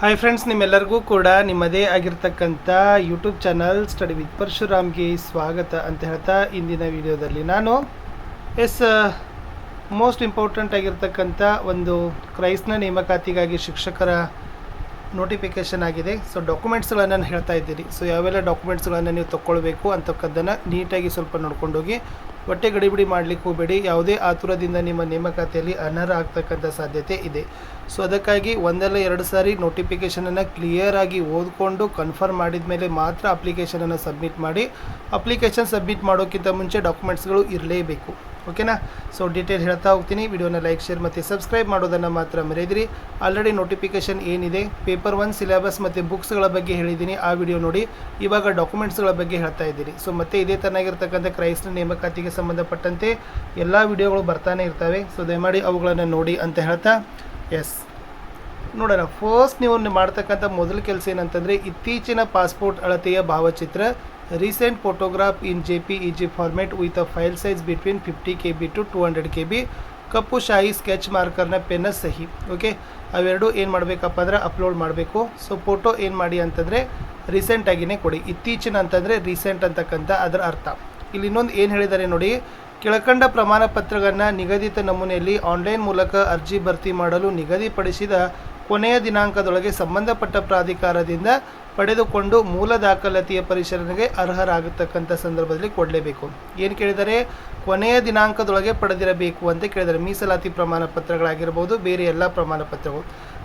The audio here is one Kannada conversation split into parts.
ಹಾಯ್ ಫ್ರೆಂಡ್ಸ್, ನಿಮ್ಮೆಲ್ಲರಿಗೂ ಕೂಡ ನಿಮ್ಮದೇ ಆಗಿರ್ತಕ್ಕಂಥ ಯೂಟ್ಯೂಬ್ ಚಾನಲ್ ಸ್ಟಡಿ ವಿತ್ ಪರಶುರಾಮ್ಗೆ ಸ್ವಾಗತ ಅಂತ ಹೇಳ್ತಾ ಇಂದಿನ ವಿಡಿಯೋದಲ್ಲಿ ನಾನು ಮೋಸ್ಟ್ ಇಂಪಾರ್ಟೆಂಟ್ ಆಗಿರ್ತಕ್ಕಂಥ ಒಂದು ಕ್ರೈಸ್ಟ್ನ ನೇಮಕಾತಿಗಾಗಿ ಶಿಕ್ಷಕರ ನೋಟಿಫಿಕೇಷನ್ ಆಗಿದೆ. ಸೊ ಡಾಕ್ಯುಮೆಂಟ್ಸ್ಗಳನ್ನು ನಾನು ಹೇಳ್ತಾ ಇದ್ದೀನಿ. ಸೊ ಯಾವೆಲ್ಲ ಡಾಕ್ಯುಮೆಂಟ್ಸ್ಗಳನ್ನು ನೀವು ತೊಗೊಳ್ಬೇಕು ಅಂತಕ್ಕದ್ದನ್ನು ನೀಟಾಗಿ ಸ್ವಲ್ಪ ನೋಡ್ಕೊಂಡೋಗಿ, ಹೊಟ್ಟೆ ಗಡಿಬಿಡಿ ಮಾಡಲಿಕ್ಕೆ ಹೋಗಬೇಡಿ. ಯಾವುದೇ ಆತುರದಿಂದ ನಿಮ್ಮ ನೇಮಕಾತಿಯಲ್ಲಿ ಅನರ್ಹ ಆಗ್ತಕ್ಕಂಥ ಸಾಧ್ಯತೆ ಇದೆ. ಸೊ ಅದಕ್ಕಾಗಿ ಒಂದಲ್ಲ ಎರಡು ಸಾರಿ ನೋಟಿಫಿಕೇಷನನ್ನು ಕ್ಲಿಯರಾಗಿ ಓದಿಕೊಂಡು ಕನ್ಫರ್ಮ್ ಮಾಡಿದ ಮೇಲೆ ಮಾತ್ರ ಅಪ್ಲಿಕೇಶನನ್ನು ಸಬ್ಮಿಟ್ ಮಾಡಿ. ಅಪ್ಲಿಕೇಶನ್ ಸಬ್ಮಿಟ್ ಮಾಡೋಕ್ಕಿಂತ ಮುಂಚೆ ಡಾಕ್ಯುಮೆಂಟ್ಸ್ಗಳು ಇರಲೇಬೇಕು. ಓಕೆನಾ? ಸೊ ಡೀಟೇಲ್ ಹೇಳ್ತಾ ಹೋಗ್ತೀನಿ. ವಿಡಿಯೋನ ಲೈಕ್, ಶೇರ್ ಮತ್ತು ಸಬ್ಸ್ಕ್ರೈಬ್ ಮಾಡೋದನ್ನು ಮಾತ್ರ ಮರೆಯದಿರಿ. ಆಲ್ರೆಡಿ ನೋಟಿಫಿಕೇಷನ್ ಏನಿದೆ, ಪೇಪರ್ 1 ಸಿಲೆಬಸ್ ಮತ್ತು ಬುಕ್ಸ್ಗಳ ಬಗ್ಗೆ ಹೇಳಿದ್ದೀನಿ, ಆ ವಿಡಿಯೋ ನೋಡಿ. ಇವಾಗ ಡಾಕ್ಯುಮೆಂಟ್ಸ್ಗಳ ಬಗ್ಗೆ ಹೇಳ್ತಾ ಇದ್ದೀನಿ. ಸೊ ಮತ್ತೆ ಇದೇ ತರನಾಗಿರ್ತಕ್ಕಂಥ ಕ್ರೈಸ್ಟ್ನ ನೇಮಕಾತಿಗೆ ಸಂಬಂಧಪಟ್ಟಂತೆ ಎಲ್ಲ ವಿಡಿಯೋಗಳು ಬರ್ತಾನೆ ಇರ್ತವೆ. ಸೊ ದಯಮಾಡಿ ಅವುಗಳನ್ನು ನೋಡಿ ಅಂತ ಹೇಳ್ತಾ ನೋಡೋಣ. ಫಸ್ಟ್ ನೀವು ಮಾಡ್ತಕ್ಕಂಥ ಮೊದಲ ಕೆಲಸ ಏನಂತಂದರೆ, ಇತ್ತೀಚಿನ ಪಾಸ್ಪೋರ್ಟ್ ಅಳತೆಯ ಭಾವಚಿತ್ರ, recent photograph in JPEG format with a file size between 50 KB to 200 KB, ಕಪ್ಪು ಶಾಯಿ ಸ್ಕೆಚ್ ಮಾರ್ಕರ್ನ ಪೆನ್ನ ಸಹಿ. ಓಕೆ, ಅವೆರಡು ಏನು ಮಾಡಬೇಕಪ್ಪ ಅಂದರೆ ಅಪ್ಲೋಡ್ ಮಾಡಬೇಕು. ಸೊ ಫೋಟೋ ಏನು ಮಾಡಿ ಅಂತಂದರೆ ರೀಸೆಂಟಾಗಿಯೇ ಕೊಡಿ. ಇತ್ತೀಚಿನ ಅಂತಂದರೆ ರೀಸೆಂಟ್ ಅಂತಕ್ಕಂಥ ಅದರ ಅರ್ಥ. ಇಲ್ಲಿ ಇನ್ನೊಂದು ಏನು ಹೇಳಿದ್ದಾರೆ ನೋಡಿ, ಕೆಳಕಂಡ ಪ್ರಮಾಣ ಪತ್ರಗಳನ್ನು ನಿಗದಿತ ನಮೂನೆಯಲ್ಲಿ ಆನ್ಲೈನ್ ಮೂಲಕ ಅರ್ಜಿ ಭರ್ತಿ ಮಾಡಲು ನಿಗದಿಪಡಿಸಿದ ಕೊನೆಯ ದಿನಾಂಕದೊಳಗೆ ಸಂಬಂಧಪಟ್ಟ ಪ್ರಾಧಿಕಾರದಿಂದ ಪಡೆದುಕೊಂಡು ಮೂಲ ದಾಖಲಾತಿಯ ಪರಿಶೀಲನೆಗೆ ಅರ್ಹರಾಗತಕ್ಕಂಥ ಸಂದರ್ಭದಲ್ಲಿ ಕೊಡಲೇಬೇಕು. ಏನು ಕೇಳಿದರೆ, ಕೊನೆಯ ದಿನಾಂಕದೊಳಗೆ ಪಡೆದಿರಬೇಕು ಅಂತ ಕೇಳಿದ್ದಾರೆ. ಮೀಸಲಾತಿ ಪ್ರಮಾಣ ಪತ್ರಗಳಾಗಿರ್ಬೋದು, ಬೇರೆ ಎಲ್ಲ ಪ್ರಮಾಣ ಪತ್ರಗಳು.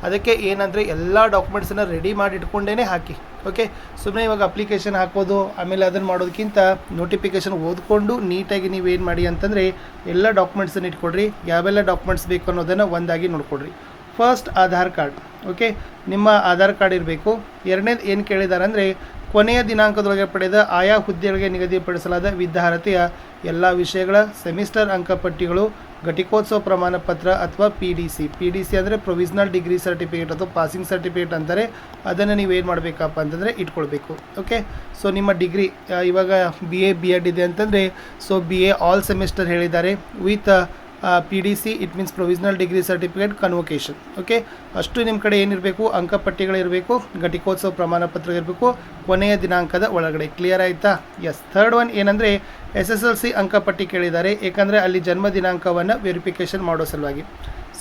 ಅದಕ್ಕೆ ಏನಂದರೆ ಎಲ್ಲ ಡಾಕ್ಯುಮೆಂಟ್ಸನ್ನು ರೆಡಿ ಮಾಡಿ ಇಟ್ಕೊಂಡೇ ಹಾಕಿ. ಓಕೆ, ಸುಮ್ಮನೆ ಇವಾಗ ಅಪ್ಲಿಕೇಶನ್ ಹಾಕೋದು ಆಮೇಲೆ ಅದನ್ನು ಮಾಡೋದಕ್ಕಿಂತ ನೋಟಿಫಿಕೇಷನ್ ಓದ್ಕೊಂಡು ನೀಟಾಗಿ ನೀವೇನು ಮಾಡಿ ಅಂತಂದರೆ ಎಲ್ಲ ಡಾಕ್ಯುಮೆಂಟ್ಸನ್ನು ಇಟ್ಕೊಡ್ರಿ. ಯಾವೆಲ್ಲ ಡಾಕ್ಯುಮೆಂಟ್ಸ್ ಬೇಕು ಅನ್ನೋದನ್ನು ಒಂದಾಗಿ ನೋಡ್ಕೊಡ್ರಿ. First Aadhaar card. ಓಕೆ, ನಿಮ್ಮ ಆಧಾರ್ ಕಾರ್ಡ್ ಇರಬೇಕು. ಎರಡನೇದು ಏನು ಕೇಳಿದ್ದಾರೆ ಅಂದರೆ, ಕೊನೆಯ ದಿನಾಂಕದೊಳಗೆ ಪಡೆದ ಆಯಾ ಹುದ್ದೆಗಳಿಗೆ ನಿಗದಿಪಡಿಸಲಾದ ವಿದ್ಯಾರ್ಹತೆಯ ಎಲ್ಲ ವಿಷಯಗಳ ಸೆಮಿಸ್ಟರ್ ಅಂಕಪಟ್ಟಿಗಳು, ಘಟಿಕೋತ್ಸವ ಪ್ರಮಾಣ ಪತ್ರ ಅಥವಾ PDC ಅಂದರೆ ಪ್ರೊವಿಷನಲ್ ಡಿಗ್ರಿ ಸರ್ಟಿಫಿಕೇಟ್ ಅಥವಾ ಪಾಸಿಂಗ್ ಸರ್ಟಿಫಿಕೇಟ್ ಅಂತಾರೆ. ಅದನ್ನು ನೀವೇನು ಮಾಡಬೇಕಪ್ಪ ಅಂತಂದರೆ ಇಟ್ಕೊಳ್ಬೇಕು. ಓಕೆ, ಸೊ ನಿಮ್ಮ ಡಿಗ್ರಿ ಇವಾಗ BA B.Ed ಇದೆ ಅಂತಂದರೆ, ಸೊ BA ಆಲ್ ಸೆಮಿಸ್ಟರ್ ಹೇಳಿದ್ದಾರೆ with PDC, it means provisional degree certificate convocation. Okay, ಅಷ್ಟು ನಿಮ್ಮ ಕಡೆ ಏನಿರಬೇಕು, ಅಂಕಪಟ್ಟಿಗಳಿರಬೇಕು, ಘಟಿಕೋತ್ಸವ ಪ್ರಮಾಣ ಪತ್ರ ಇರಬೇಕು ಕೊನೆಯ ದಿನಾಂಕದ ಒಳಗಡೆ. ಕ್ಲಿಯರ್ ಆಯಿತಾ? ಥರ್ಡ್ ಒನ್ ಏನಂದರೆ, SSLC ಅಂಕಪಟ್ಟಿ ಕೇಳಿದ್ದಾರೆ. ಏಕೆಂದರೆ ಅಲ್ಲಿ ಜನ್ಮ ದಿನಾಂಕವನ್ನು ವೆರಿಫಿಕೇಷನ್ ಮಾಡೋ ಸಲುವಾಗಿ.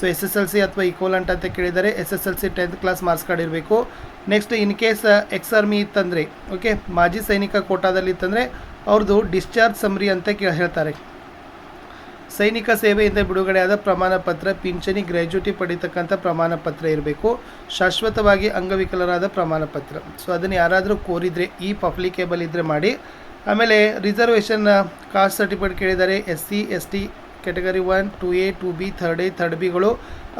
ಸೊ SSLC ಅಥವಾ ಈಕ್ವಲೆಂಟ್ ಅಂತ ಕೇಳಿದ್ದಾರೆ. SSLC 10th class marks card ಇರಬೇಕು. Next, in case ex army ಇತ್ತಂದರೆ, ಓಕೆ, ಮಾಜಿ ಸೈನಿಕ ಕೋಟಾದಲ್ಲಿ ಇತ್ತಂದರೆ ಅವ್ರದ್ದು ಡಿಸ್ಚಾರ್ಜ್ ಸಮ್ರಿ ಅಂತ ಹೇಳ್ತಾರೆ. ಸೈನಿಕ ಸೇವೆಯಿಂದ ಬಿಡುಗಡೆಯಾದ ಪ್ರಮಾಣ ಪತ್ರ, ಪಿಂಚಣಿ, ಗ್ರ್ಯಾಜುಯಿಟಿ ಪಡಿತಕ್ಕಂಥ ಪ್ರಮಾಣ ಪತ್ರ ಇರಬೇಕು. ಶಾಶ್ವತವಾಗಿ ಅಂಗವಿಕಲರಾದ ಪ್ರಮಾಣ ಪತ್ರ. ಸೊ ಅದನ್ನು ಯಾರಾದರೂ ಕೋರಿದರೆ, ಈ ಅಪ್ಲಿಕೇಬಲ್ ಇದ್ದರೆ ಮಾಡಿ. ಆಮೇಲೆ ರಿಸರ್ವೇಷನ್ ಕಾಸ್ಟ್ ಸರ್ಟಿಫಿಕೇಟ್ ಕೇಳಿದ್ದಾರೆ. SC ST category 1, 2A, 2B, 3A, 3Bಗಳು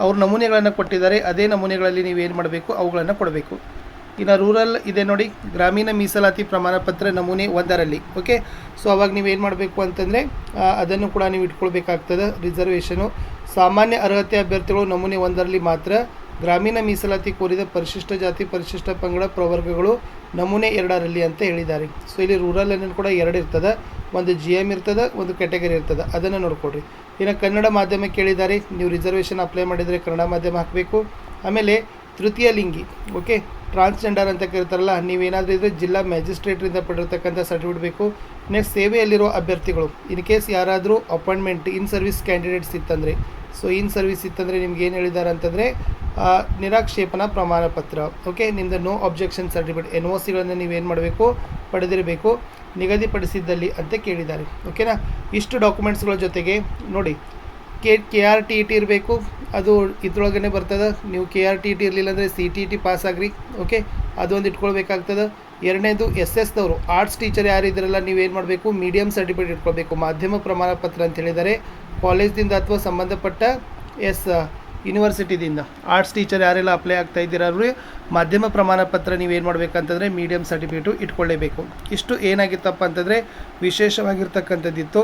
ಅವ್ರ ನಮೂನೆಗಳನ್ನು ಕೊಟ್ಟಿದ್ದಾರೆ. ಅದೇ ನಮೂನೆಗಳಲ್ಲಿ ನೀವೇನು ಮಾಡಬೇಕು, ಅವುಗಳನ್ನು ಕೊಡಬೇಕು. ಇನ್ನು ರೂರಲ್ ಇದೆ ನೋಡಿ, ಗ್ರಾಮೀಣ ಮೀಸಲಾತಿ ಪ್ರಮಾಣ ಪತ್ರ ನಮೂನೆ 1ರಲ್ಲಿ. ಓಕೆ, ಸೊ ಅವಾಗ ನೀವೇನು ಮಾಡಬೇಕು ಅಂತಂದರೆ ಅದನ್ನು ಕೂಡ ನೀವು ಇಟ್ಕೊಳ್ಬೇಕಾಗ್ತದೆ. ರಿಸರ್ವೇಷನು ಸಾಮಾನ್ಯ ಅರ್ಹತೆ ಅಭ್ಯರ್ಥಿಗಳು ನಮೂನೆ 1ರಲ್ಲಿ ಮಾತ್ರ. ಗ್ರಾಮೀಣ ಮೀಸಲಾತಿ ಕೋರಿದ ಪರಿಶಿಷ್ಟ ಜಾತಿ, ಪರಿಶಿಷ್ಟ ಪಂಗಡ, ಪ್ರವರ್ಗಗಳು ನಮೂನೆ 2ರಲ್ಲಿ ಅಂತ ಹೇಳಿದ್ದಾರೆ. ಸೊ ಇಲ್ಲಿ ರೂರಲ್ ಅನ್ನೋದು ಕೂಡ 2 ಇರ್ತದೆ. ಒಂದು GM ಇರ್ತದೆ, ಒಂದು ಕ್ಯಾಟಗರಿ ಇರ್ತದೆ. ಅದನ್ನು ನೋಡ್ಕೊಡ್ರಿ. ಇನ್ನು ಕನ್ನಡ ಮಾಧ್ಯಮ ಕೇಳಿದ್ದಾರೆ. ನೀವು ರಿಸರ್ವೇಷನ್ ಅಪ್ಲೈ ಮಾಡಿದರೆ ಕನ್ನಡ ಮಾಧ್ಯಮ ಹಾಕಬೇಕು. ಆಮೇಲೆ ತೃತೀಯ ಲಿಂಗಿ, ಓಕೆ, ಟ್ರಾನ್ಸ್ಜೆಂಡರ್ ಅಂತ ಕೇಳ್ತಾರಲ್ಲ, ನೀವೇನಾದರೂ ಇದ್ದರೆ ಜಿಲ್ಲಾ ಮ್ಯಾಜಿಸ್ಟ್ರೇಟ್ರಿಂದ ಪಡೆದಿರ್ತಕ್ಕಂಥ ಸರ್ಟಿಫಿಕೇಟ್ ಬೇಕು. ನೆಕ್ಸ್ಟ್, ಸೇವೆಯಲ್ಲಿರೋ ಅಭ್ಯರ್ಥಿಗಳು, ಇನ್ ಕೇಸ್ ಯಾರಾದರೂ ಅಪಾಯಿಂಟ್ಮೆಂಟ್ ಇನ್ ಸರ್ವಿಸ್ ಕ್ಯಾಂಡಿಡೇಟ್ಸ್ ಇತ್ತಂದರೆ, ಸೊ ಇನ್ ಸರ್ವಿಸ್ ಇತ್ತಂದರೆ ನಿಮ್ಗೆ ಏನು ಹೇಳಿದ್ದಾರೆ ಅಂತಂದರೆ ನಿರಾಕ್ಷೇಪಣಾ ಪ್ರಮಾಣ ಪತ್ರ. ಓಕೆ, ನಿಮ್ಮದು ನೋ ಅಬ್ಜೆಕ್ಷನ್ ಸರ್ಟಿಫಿಕೇಟ್, NOCಗಳನ್ನು ನೀವೇನು ಮಾಡಬೇಕು, ಪಡೆದಿರಬೇಕು ನಿಗದಿಪಡಿಸಿದ್ದಲ್ಲಿ ಅಂತ ಕೇಳಿದ್ದಾರೆ. ಓಕೆನಾ? ಇಷ್ಟು ಡಾಕ್ಯುಮೆಂಟ್ಸ್ಗಳ ಜೊತೆಗೆ ನೋಡಿ, KRTET ಇರಬೇಕು. ಅದು ಇದ್ರೊಳಗೇ ಬರ್ತದೆ. ನೀವು KRTET ಇರಲಿಲ್ಲ ಅಂದರೆ CTET ಪಾಸ್ ಆಗ್ರಿ. ಓಕೆ, ಅದೊಂದು ಇಟ್ಕೊಳ್ಬೇಕಾಗ್ತದೆ. ಎರಡನೇದು SSದವರು ಆರ್ಟ್ಸ್ ಟೀಚರ್ ಯಾರಿದ್ರಲ್ಲ, ನೀವೇನು ಮಾಡಬೇಕು, ಮೀಡಿಯಮ್ ಸರ್ಟಿಫಿಕೇಟ್ ಇಟ್ಕೊಳ್ಬೇಕು. ಮಾಧ್ಯಮ ಪ್ರಮಾಣ ಪತ್ರ ಅಂತ ಹೇಳಿದ್ದಾರೆ. ಕಾಲೇಜ್ದಿಂದ ಅಥವಾ ಸಂಬಂಧಪಟ್ಟ ಯೂನಿವರ್ಸಿಟಿದಿಂದ ಆರ್ಟ್ಸ್ ಟೀಚರ್ ಯಾರೆಲ್ಲ ಅಪ್ಲೈ ಆಗ್ತಾ ಇದ್ದೀರಾರು ಮಾಧ್ಯಮ ಪ್ರಮಾಣ ಪತ್ರ ನೀವೇನು ಮಾಡಬೇಕಂತಂದರೆ ಮೀಡಿಯಮ್ ಸರ್ಟಿಫಿಕೇಟು ಇಟ್ಕೊಳ್ಳೇಬೇಕು. ಇಷ್ಟು ಏನಾಗಿತ್ತಪ್ಪ ಅಂತಂದರೆ ವಿಶೇಷವಾಗಿರ್ತಕ್ಕಂಥದ್ದಿತ್ತು.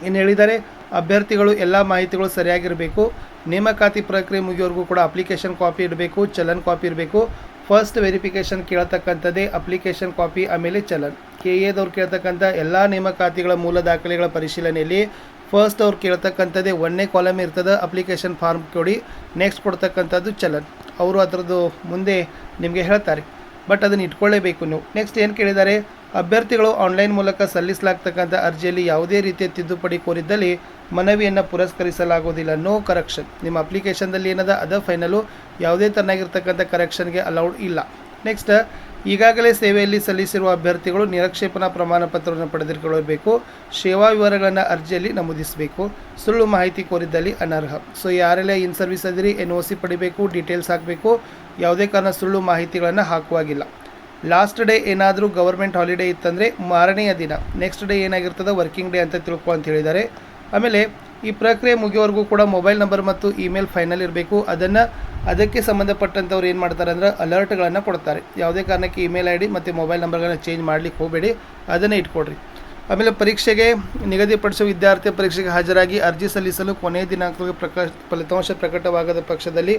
ಏನು ಹೇಳಿದ್ದಾರೆ, ಅಭ್ಯರ್ಥಿಗಳು ಎಲ್ಲ ಮಾಹಿತಿಗಳು ಸರಿಯಾಗಿರಬೇಕು. ನೇಮಕಾತಿ ಪ್ರಕ್ರಿಯೆ ಮುಗಿಯೋವರೆಗೂ ಕೂಡ ಅಪ್ಲಿಕೇಶನ್ ಕಾಪಿ ಇರಬೇಕು, ಚಲನ್ ಕಾಪಿ ಇರಬೇಕು. ಫಸ್ಟ್ ವೆರಿಫಿಕೇಷನ್ ಕೇಳ್ತಕ್ಕಂಥದ್ದೇ ಅಪ್ಲಿಕೇಶನ್ ಕಾಪಿ, ಆಮೇಲೆ ಚಲನ್. KAದವ್ರು ಕೇಳ್ತಕ್ಕಂಥ ಎಲ್ಲ ನೇಮಕಾತಿಗಳ ಮೂಲ ದಾಖಲೆಗಳ ಪರಿಶೀಲನೆಯಲ್ಲಿ ಫಸ್ಟ್ ಅವ್ರು ಕೇಳ್ತಕ್ಕಂಥದ್ದೇ 1ನೇ ಕಾಲಮ್ ಇರ್ತದೆ, ಅಪ್ಲಿಕೇಶನ್ ಫಾರ್ಮ್ ಕೊಡಿ. ನೆಕ್ಸ್ಟ್ ಕೊಡ್ತಕ್ಕಂಥದ್ದು ಚಲನ್. ಅವರು ಅದರದ್ದು ಮುಂದೆ ನಿಮಗೆ ಹೇಳ್ತಾರೆ. ಬಟ್ ಅದನ್ನು ಇಟ್ಕೊಳ್ಳೇಬೇಕು ನೀವು. ನೆಕ್ಸ್ಟ್ ಏನು ಕೇಳಿದ್ದಾರೆ, ಅಭ್ಯರ್ಥಿಗಳು ಆನ್ಲೈನ್ ಮೂಲಕ ಸಲ್ಲಿಸಲಾಗ್ತಕ್ಕಂಥ ಅರ್ಜಿಯಲ್ಲಿ ಯಾವುದೇ ರೀತಿಯ ತಿದ್ದುಪಡಿ ಕೋರಿದ್ದಲ್ಲಿ ಮನವಿಯನ್ನು ಪುರಸ್ಕರಿಸಲಾಗುವುದಿಲ್ಲ. No correction. ನಿಮ್ಮ ಅಪ್ಲಿಕೇಶನ್ದಲ್ಲಿ ಏನದ ಅದ ಫೈನಲು, ಯಾವುದೇ ತರನಾಗಿರ್ತಕ್ಕಂಥ ಕರೆಕ್ಷನ್ಗೆ ಅಲೌಡ್ ಇಲ್ಲ. ನೆಕ್ಸ್ಟ್, ಈಗಾಗಲೇ ಸೇವೆಯಲ್ಲಿ ಸಲ್ಲಿಸಿರುವ ಅಭ್ಯರ್ಥಿಗಳು ನಿರಕ್ಷೇಪಣಾ ಪ್ರಮಾಣ ಪತ್ರವನ್ನು ಪಡೆದುಕೊಳ್ಳಬೇಕು. ಸೇವಾ ವಿವರಗಳನ್ನು ಅರ್ಜಿಯಲ್ಲಿ ನಮೂದಿಸಬೇಕು. ಸುಳ್ಳು ಮಾಹಿತಿ ಕೋರಿದ್ದಲ್ಲಿ ಅನರ್ಹ. ಸೊ ಯಾರೆಲ್ಲ ಇನ್ ಸರ್ವಿಸ್ ಅದಿರಿ NOC ಪಡಿಬೇಕು, ಡೀಟೇಲ್ಸ್ ಹಾಕಬೇಕು. ಯಾವುದೇ ಕಾರಣ ಸುಳ್ಳು ಮಾಹಿತಿಗಳನ್ನು ಹಾಕುವಾಗಿಲ್ಲ. ಲಾಸ್ಟ್ ಡೇ ಏನಾದರೂ ಗವರ್ಮೆಂಟ್ ಹಾಲಿಡೇ ಇತ್ತಂದರೆ ಮಾರನೆಯ ದಿನ, ನೆಕ್ಸ್ಟ್ ಡೇ ಏನಾಗಿರ್ತದೆ ವರ್ಕಿಂಗ್ ಡೇ ಅಂತ ತಿಳ್ಕೊ ಅಂತ ಹೇಳಿದ್ದಾರೆ. ಆಮೇಲೆ ಈ ಪ್ರಕ್ರಿಯೆ ಮುಗಿಯೋವರೆಗೂ ಕೂಡ ಮೊಬೈಲ್ ನಂಬರ್ ಮತ್ತು ಇಮೇಲ್ ಫೈನಲ್ ಇರಬೇಕು. ಅದಕ್ಕೆ ಸಂಬಂಧಪಟ್ಟಂಥವ್ರು ಏನು ಮಾಡ್ತಾರೆ ಅಂದರೆ ಅಲರ್ಟ್ಗಳನ್ನು ಕೊಡ್ತಾರೆ. ಯಾವುದೇ ಕಾರಣಕ್ಕೆ ಇಮೇಲ್ ID ಮತ್ತು ಮೊಬೈಲ್ ನಂಬರ್ಗಳನ್ನು ಚೇಂಜ್ ಮಾಡಲಿಕ್ಕೆ ಹೋಗಬೇಡಿ, ಅದನ್ನೇ ಇಟ್ಕೊಡ್ರಿ. ಆಮೇಲೆ ಪರೀಕ್ಷೆಗೆ ನಿಗದಿಪಡಿಸುವ ವಿದ್ಯಾರ್ಥಿ ಪರೀಕ್ಷೆಗೆ ಹಾಜರಾಗಿ ಅರ್ಜಿ ಸಲ್ಲಿಸಲು ಕೊನೆಯ ದಿನಾಂಕಕ್ಕೆ ಫಲಿತಾಂಶ ಪ್ರಕಟವಾಗದ ಪಕ್ಷದಲ್ಲಿ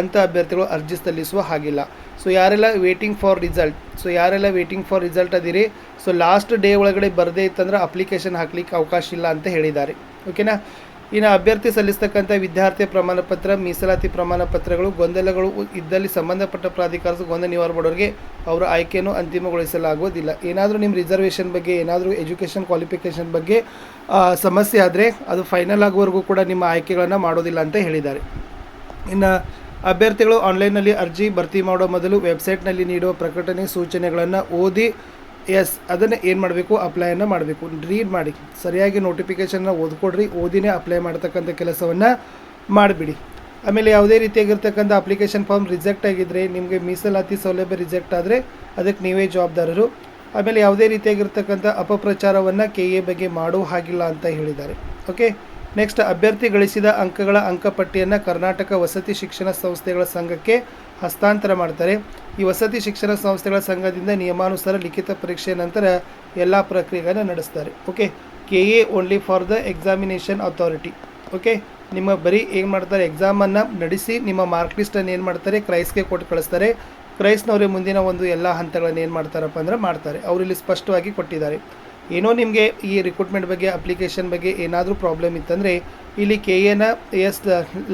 ಅಂಥ ಅಭ್ಯರ್ಥಿಗಳು ಅರ್ಜಿ ಸಲ್ಲಿಸುವ ಹಾಗಿಲ್ಲ. ಸೊ ಯಾರೆಲ್ಲ ವೇಟಿಂಗ್ ಫಾರ್ ರಿಸಲ್ಟ್ ಅದಿರಿ, ಸೊ ಲಾಸ್ಟ್ ಡೇ ಒಳಗಡೆ ಬರದೇ ಇತ್ತಂದ್ರೆ ಅಪ್ಲಿಕೇಶನ್ ಹಾಕ್ಲಿಕ್ಕೆ ಅವಕಾಶ ಇಲ್ಲ ಅಂತ ಹೇಳಿದ್ದಾರೆ. ಓಕೆನಾ. ಇನ್ನು ಅಭ್ಯರ್ಥಿ ಸಲ್ಲಿಸ್ತಕ್ಕಂಥ ವಿದ್ಯಾರ್ಥಿ ಪ್ರಮಾಣ ಪತ್ರ, ಮೀಸಲಾತಿ ಪ್ರಮಾಣ ಪತ್ರಗಳು ಗೊಂದಲಗಳು ಇದ್ದಲ್ಲಿ ಸಂಬಂಧಪಟ್ಟ ಪ್ರಾಧಿಕಾರದ ಗೊಂದಲ ನಿವಾರಣೆ ಮಾಡೋರಿಗೆ ಅವರ ಆಯ್ಕೆಯನ್ನು ಅಂತಿಮಗೊಳಿಸಲಾಗುವುದಿಲ್ಲ. ಏನಾದರೂ ನಿಮ್ಮ ರಿಸರ್ವೇಷನ್ ಬಗ್ಗೆ, ಏನಾದರೂ ಎಜುಕೇಷನ್ ಕ್ವಾಲಿಫಿಕೇಷನ್ ಬಗ್ಗೆ ಸಮಸ್ಯೆ ಆದರೆ ಅದು ಫೈನಲ್ ಆಗುವವರೆಗೂ ಕೂಡ ನಿಮ್ಮ ಆಯ್ಕೆಗಳನ್ನು ಮಾಡೋದಿಲ್ಲ ಅಂತ ಹೇಳಿದ್ದಾರೆ. ಇನ್ನು ಅಭ್ಯರ್ಥಿಗಳು ಆನ್ಲೈನ್ನಲ್ಲಿ ಅರ್ಜಿ ಭರ್ತಿ ಮಾಡೋ ಮೊದಲು ವೆಬ್ಸೈಟ್ನಲ್ಲಿ ನೀಡುವ ಪ್ರಕಟಣೆ ಸೂಚನೆಗಳನ್ನು ಓದಿ ಅದನ್ನು ಏನು ಮಾಡಬೇಕು, ಅಪ್ಲೈಯನ್ನು ಮಾಡಬೇಕು. ರೀಡ್ ಮಾಡಿ, ಸರಿಯಾಗಿ ನೋಟಿಫಿಕೇಷನ್ನ ಓದ್ಕೊಡ್ರಿ, ಓದಿನೇ ಅಪ್ಲೈ ಮಾಡ್ತಕ್ಕಂಥ ಕೆಲಸವನ್ನು ಮಾಡಿಬಿಡಿ. ಆಮೇಲೆ ಯಾವುದೇ ರೀತಿಯಾಗಿರ್ತಕ್ಕಂಥ ಅಪ್ಲಿಕೇಶನ್ ಫಾರ್ಮ್ ರಿಜೆಕ್ಟ್ ಆಗಿದ್ದರೆ, ನಿಮಗೆ ಮೀಸಲಾತಿ ಸೌಲಭ್ಯ ರಿಜೆಕ್ಟ್ ಆದರೆ ಅದಕ್ಕೆ ನೀವೇ ಜವಾಬ್ದಾರರು. ಆಮೇಲೆ ಯಾವುದೇ ರೀತಿಯಾಗಿರ್ತಕ್ಕಂಥ ಅಪಪ್ರಚಾರವನ್ನು KA ಬಗ್ಗೆ ಮಾಡೋ ಹಾಗಿಲ್ಲ ಅಂತ ಹೇಳಿದ್ದಾರೆ. ಓಕೆ. ನೆಕ್ಸ್ಟ್, ಅಭ್ಯರ್ಥಿ ಗಳಿಸಿದ ಅಂಕಗಳ ಅಂಕಪಟ್ಟಿಯನ್ನು ಕರ್ನಾಟಕ ವಸತಿ ಶಿಕ್ಷಣ ಸಂಸ್ಥೆಗಳ ಸಂಘಕ್ಕೆ ಹಸ್ತಾಂತರ ಮಾಡ್ತಾರೆ. ಈ ವಸತಿ ಶಿಕ್ಷಣ ಸಂಸ್ಥೆಗಳ ಸಂಘದಿಂದ ನಿಯಮಾನುಸಾರ ಲಿಖಿತ ಪರೀಕ್ಷೆಯ ನಂತರ ಎಲ್ಲ ಪ್ರಕ್ರಿಯೆಗಳನ್ನು ನಡೆಸ್ತಾರೆ. Okay. KA only for the examination authority. Okay. ನಿಮ್ಮ ಬರೀ ಏನು ಮಾಡ್ತಾರೆ, ಎಕ್ಸಾಮನ್ನು ನಡೆಸಿ ನಿಮ್ಮ ಮಾರ್ಕ್ ಲಿಸ್ಟನ್ನು ಏನು ಮಾಡ್ತಾರೆ, ಕ್ರೈಸ್ಗೆ ಕೊಟ್ಟು ಕಳಿಸ್ತಾರೆ. ಕ್ರೈಸ್ನವರೇ ಮುಂದಿನ ಒಂದು ಎಲ್ಲ ಹಂತಗಳನ್ನು ಏನು ಮಾಡ್ತಾರಪ್ಪ ಅಂದರೆ ಮಾಡ್ತಾರೆ. ಅವರು ಇಲ್ಲಿ ಸ್ಪಷ್ಟವಾಗಿ ಕೊಟ್ಟಿದ್ದಾರೆ. ಏನೋ ನಿಮಗೆ ಈ ರಿಕ್ರೂಟ್ಮೆಂಟ್ ಬಗ್ಗೆ, ಅಪ್ಲಿಕೇಶನ್ ಬಗ್ಗೆ ಏನಾದರೂ ಪ್ರಾಬ್ಲಮ್ ಇತ್ತಂದರೆ ಇಲ್ಲಿ KAನ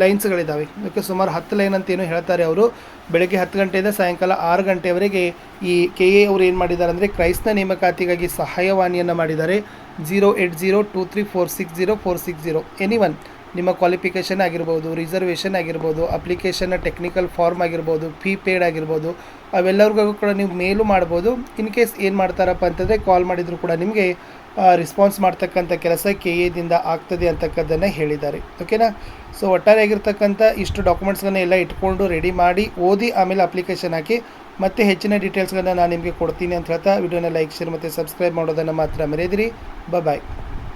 ಲೈನ್ಸ್ಗಳಿದ್ದಾವೆ. ಓಕೆ. ಸುಮಾರು 10 ಲೈನ್ ಅಂತ ಏನೋ ಹೇಳ್ತಾರೆ ಅವರು. ಬೆಳಗ್ಗೆ 10 ಗಂಟೆಯಿಂದ ಸಾಯಂಕಾಲ 6 ಗಂಟೆವರೆಗೆ ಈ KA ಅವರು ಏನು ಮಾಡಿದ್ದಾರೆ ಅಂದರೆ ಕ್ರೈಸ್ನ ನೇಮಕಾತಿಗಾಗಿ ಸಹಾಯವಾಣಿಯನ್ನು ಮಾಡಿದ್ದಾರೆ. 08023460460. ಎನಿವನ್, ನಿಮ್ಮ ಕ್ವಾಲಿಫಿಕೇಷನ್ ಆಗಿರ್ಬೋದು, ರಿಸರ್ವೇಷನ್ ಆಗಿರ್ಬೋದು, ಅಪ್ಲಿಕೇಶನ್ನ ಟೆಕ್ನಿಕಲ್ ಫಾರ್ಮ್ ಆಗಿರ್ಬೋದು, ಫೀ ಪೇಡ್ ಆಗಿರ್ಬೋದು, ಅವೆಲ್ಲರಿಗೂ ಕೂಡ ನೀವು ಮೇಲು ಮಾಡ್ಬೋದು. ಇನ್ ಕೇಸ್ ಏನು ಮಾಡ್ತಾರಪ್ಪ ಅಂತಂದರೆ ಕಾಲ್ ಮಾಡಿದರೂ ಕೂಡ ನಿಮಗೆ ರೆಸ್ಪಾನ್ಸ್ ಮಾಡ್ತಕ್ಕಂಥ ಕೆಲಸ KAದಿಂದ ಆಗ್ತದೆ ಅಂತಕ್ಕದ್ದನ್ನು ಹೇಳಿದ್ದಾರೆ. ಓಕೆನಾ. ಸೊ ಒಟ್ಟಾರೆಯಾಗಿರ್ತಕ್ಕಂಥ ಇಷ್ಟು ಡಾಕ್ಯುಮೆಂಟ್ಸ್ಗಳನ್ನ ಎಲ್ಲ ಇಟ್ಕೊಂಡು ರೆಡಿ ಮಾಡಿ ಓದಿ ಆಮೇಲೆ ಅಪ್ಲಿಕೇಶನ್ ಹಾಕಿ. ಮತ್ತೆ ಹೆಚ್ಚಿನ ಡೀಟೇಲ್ಸ್ಗಳನ್ನ ನಾನು ನಿಮಗೆ ಕೊಡ್ತೀನಿ ಅಂತ ಹೇಳ್ತಾ ವಿಡಿಯೋನ ಲೈಕ್, ಶೇರ್ ಮತ್ತು ಸಬ್ಸ್ಕ್ರೈಬ್ ಮಾಡೋದನ್ನು ಮಾತ್ರ ಮರೆಯದಿರಿ. ಬಾಯ್.